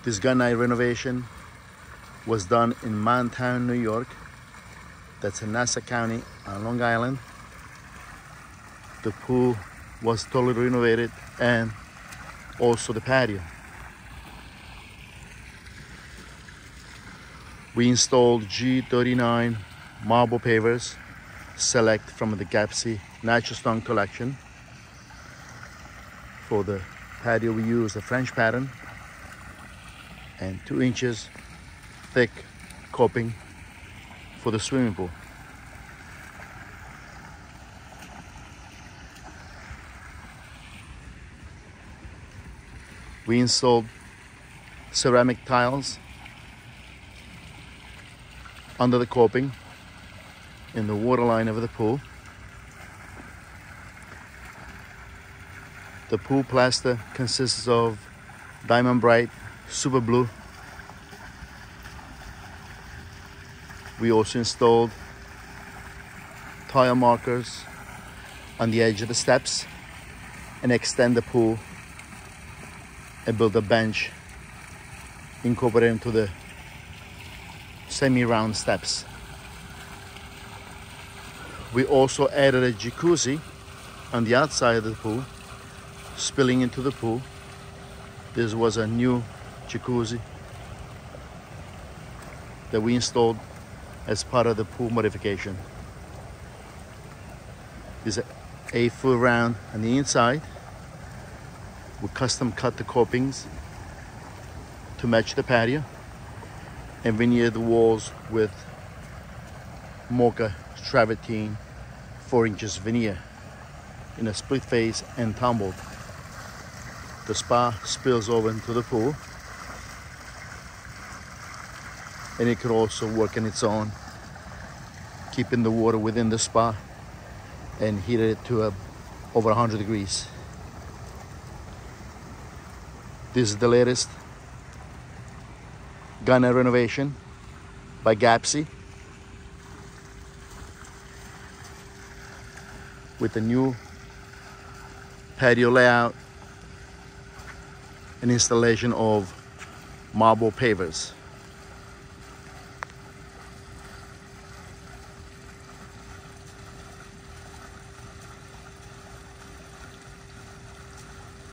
This Gunite renovation was done in Muttontown, New York. That's in Nassau County on Long Island. The pool was totally renovated and also the patio. We installed G39 marble pavers, select from the Gappsi natural stone collection. For the patio we used a French pattern and 2 inches thick coping for the swimming pool. We installed ceramic tiles under the coping in the waterline of the pool. The pool plaster consists of Diamond Bright Super Blue. We also installed tile markers on the edge of the steps and extend the pool and build a bench incorporated into the semi-round steps. We also added a jacuzzi on the outside of the pool, spilling into the pool. This was a new jacuzzi that we installed as part of the pool modification. This is 8 foot round on the inside. We custom cut the copings to match the patio and veneer the walls with mocha travertine 4 inches veneer in a split face and tumbled. The spa spills over into the pool, and it could also work on its own, keeping the water within the spa and heat it to over 100 degrees. This is the latest Gunite renovation by Gappsi with the new patio layout and installation of marble pavers.